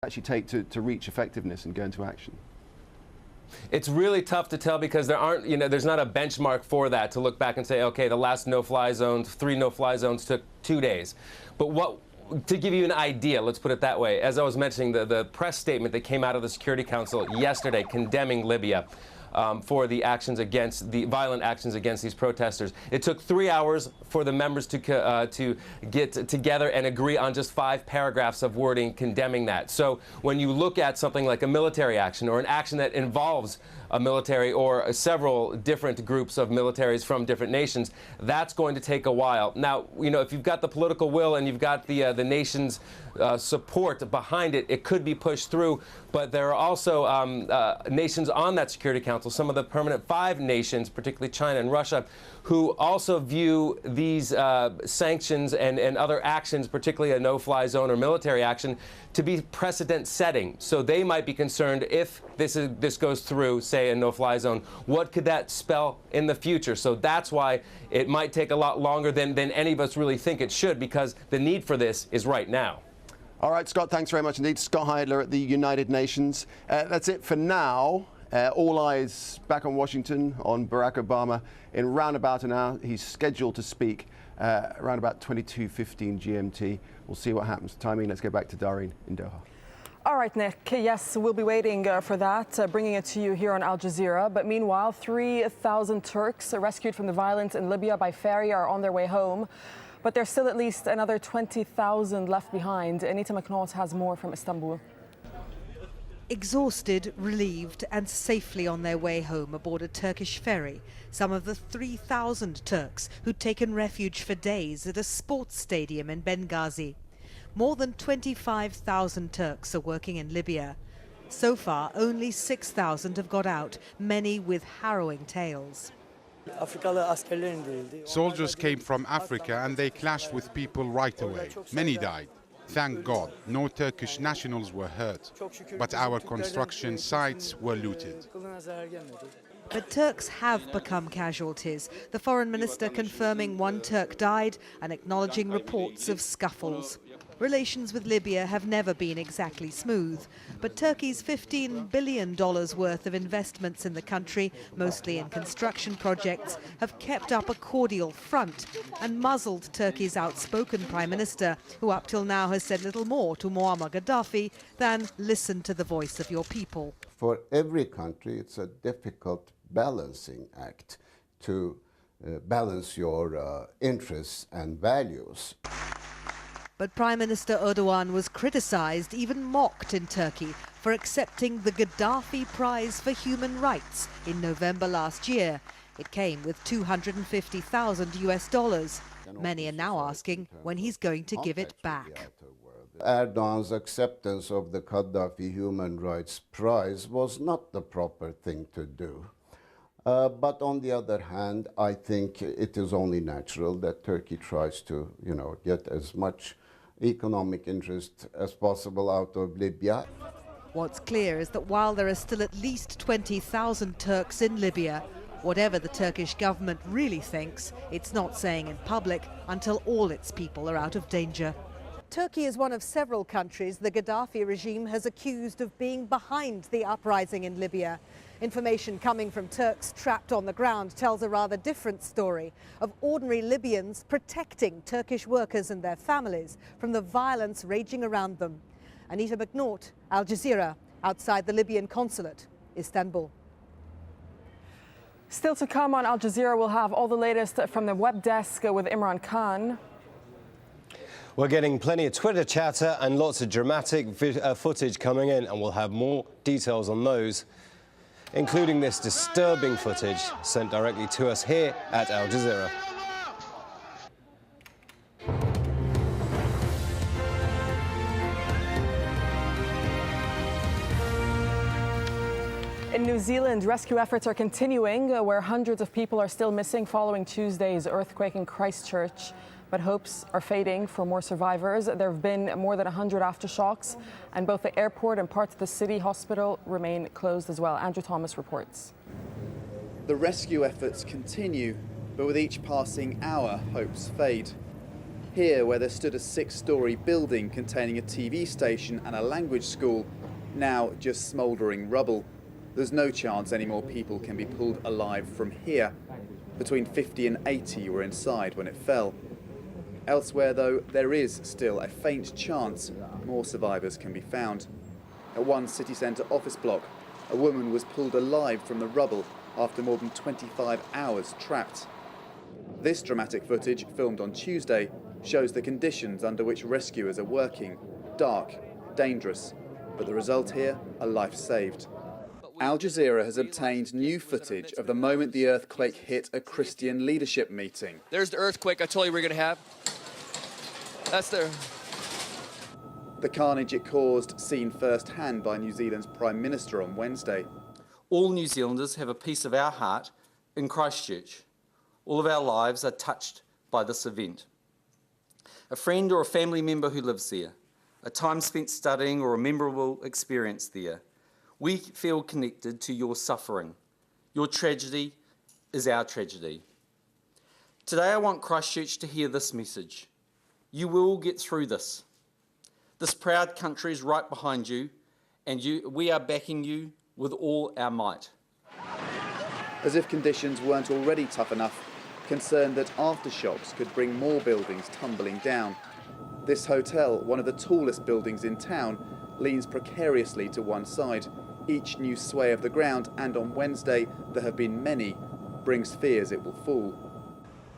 actually take to reach effectiveness and go into action? It's really tough to tell because there aren't, there's not a benchmark for that to look back and say, okay, the last no-fly zones, 3 no-fly zones took 2 days. But to give you an idea, let's put it that way, as I was mentioning, the press statement that came out of the Security Council yesterday condemning Libya for the violent actions against these protesters. It took 3 hours for the members to get together and agree on just 5 paragraphs of wording condemning that. So when you look at something like a military action or an action that involves a military or several different groups of militaries from different nations, that's going to take a while. Now, if you've got the political will and you've got the nation's support behind it, it could be pushed through. But there are also nations on that Security Council, some of the permanent 5 nations, particularly China and Russia, who also view these sanctions and other actions, particularly a no-fly zone or military action, to be precedent-setting. So they might be concerned if this goes through, say, a no-fly zone, what could that spell in the future? So that's why it might take a lot longer than any of us really think it should, because the need for this is right now. All right, Scott, thanks very much indeed. Scott Heidler at the United Nations. That's it for now. All eyes back on Washington, on Barack Obama. In round about an hour, he's scheduled to speak around about 22:15 GMT. We'll see what happens. Timing, let's go back to Doreen in Doha. All right, Nick. Yes, we'll be waiting for that, bringing it to you here on Al Jazeera. But meanwhile, 3,000 Turks rescued from the violence in Libya by ferry are on their way home. But there's still at least another 20,000 left behind. Anita McNaught has more from Istanbul. Exhausted, relieved and safely on their way home aboard a Turkish ferry, some of the 3,000 Turks who'd taken refuge for days at a sports stadium in Benghazi. More than 25,000 Turks are working in Libya. So far, only 6,000 have got out, many with harrowing tales. Soldiers came from Africa and they clashed with people right away. Many died. Thank God, no Turkish nationals were hurt, but our construction sites were looted. But Turks have become casualties, the foreign minister confirming 1 Turk died and acknowledging reports of scuffles. Relations with Libya have never been exactly smooth, but Turkey's $15 billion worth of investments in the country, mostly in construction projects, have kept up a cordial front and muzzled Turkey's outspoken prime minister, who up till now has said little more to Muammar Gaddafi than listen to the voice of your people. For every country, it's a difficult balancing act to balance your interests and values. But Prime Minister Erdogan was criticized, even mocked in Turkey, for accepting the Gaddafi Prize for Human Rights in November last year. It came with $250,000. Many are now asking when he's going to give it back. Erdogan's acceptance of the Gaddafi Human Rights Prize was not the proper thing to do. But on the other hand, I think it is only natural that Turkey tries to, get as much economic interest as possible out of Libya. What's clear is that while there are still at least 20,000 Turks in Libya, whatever the Turkish government really thinks, it's not saying in public until all its people are out of danger. Turkey is one of several countries the Gaddafi regime has accused of being behind the uprising in Libya. Information coming from Turks trapped on the ground tells a rather different story of ordinary Libyans protecting Turkish workers and their families from the violence raging around them. Anita McNaught, Al Jazeera, outside the Libyan consulate, Istanbul. Still to come on Al Jazeera, we'll have all the latest from the web desk with Imran Khan. We're getting plenty of Twitter chatter and lots of dramatic footage coming in, and we'll have more details on those, including this disturbing footage sent directly to us here at Al Jazeera. In New Zealand, rescue efforts are continuing, where hundreds of people are still missing following Tuesday's earthquake in Christchurch. But hopes are fading for more survivors. There have been more than 100 aftershocks, and both the airport and parts of the city hospital remain closed as well. Andrew Thomas reports. The rescue efforts continue, but with each passing hour, hopes fade. Here, where there stood a 6-storey building containing a TV station and a language school, now just smouldering rubble. There's no chance any more people can be pulled alive from here. Between 50 and 80 were inside when it fell. Elsewhere, though, there is still a faint chance more survivors can be found. At one city centre office block, a woman was pulled alive from the rubble after more than 25 hours trapped. This dramatic footage, filmed on Tuesday, shows the conditions under which rescuers are working. Dark, dangerous, but the result here, a life saved. Al Jazeera has obtained new footage of the moment the earthquake hit a Christian leadership meeting. There's the earthquake I told you we were going to have. That's there. The carnage it caused seen firsthand by New Zealand's Prime Minister on Wednesday. All New Zealanders have a piece of our heart in Christchurch. All of our lives are touched by this event. A friend or a family member who lives there, a time spent studying or a memorable experience there. We feel connected to your suffering. Your tragedy is our tragedy. Today I want Christchurch to hear this message. You will get through this. This proud country is right behind you, and we are backing you with all our might. As if conditions weren't already tough enough, concerned that aftershocks could bring more buildings tumbling down. This hotel, one of the tallest buildings in town, leans precariously to one side. Each new sway of the ground, and on Wednesday there have been many, brings fears it will fall.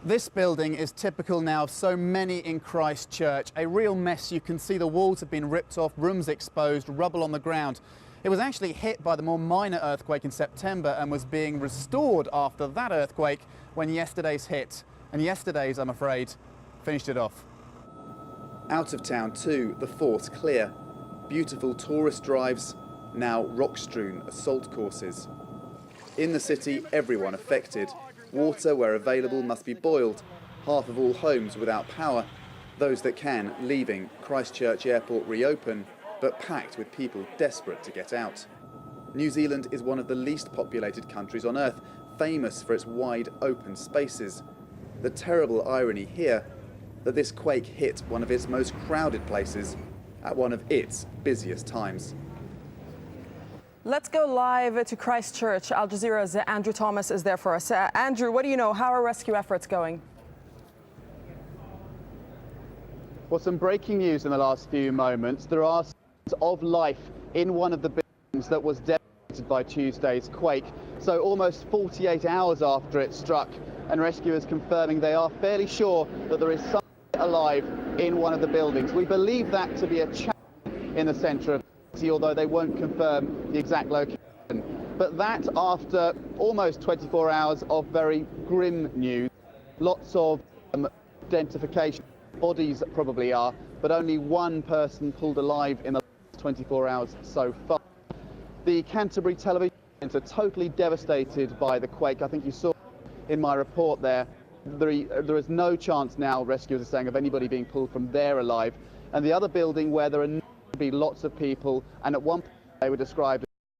This building is typical now of so many in Christchurch. A real mess. You can see the walls have been ripped off, rooms exposed, rubble on the ground. It was actually hit by the more minor earthquake in September and was being restored after that earthquake when yesterday's hit. And yesterday's, I'm afraid, finished it off. Out of town too, the fort's clear. Beautiful tourist drives, now rock-strewn assault courses. In the city, everyone affected. Water, where available, must be boiled. Half of all homes without power. Those that can, leaving. Christchurch Airport reopen, but packed with people desperate to get out. New Zealand is one of the least populated countries on Earth, famous for its wide open spaces. The terrible irony here, that this quake hit one of its most crowded places at one of its busiest times. Let's go live to Christchurch. Al Jazeera's Andrew Thomas is there for us. Andrew, what do you know? How are rescue efforts going? Well, some breaking news in the last few moments. There are signs of life in one of the buildings that was devastated by Tuesday's quake. So almost 48 hours after it struck, and rescuers confirming they are fairly sure that there is someone alive in one of the buildings. We believe that to be a chapel in the centre of the city, although they won't confirm the exact location. But that after almost 24 hours of very grim news. Lots of identification. Bodies probably are, but only one person pulled alive in the last 24 hours so far. The Canterbury television are totally devastated by the quake. I think you saw in my report there, there is no chance now, rescuers are saying, of anybody being pulled from there alive. And the other building where there are be lots of people, and at one point they were described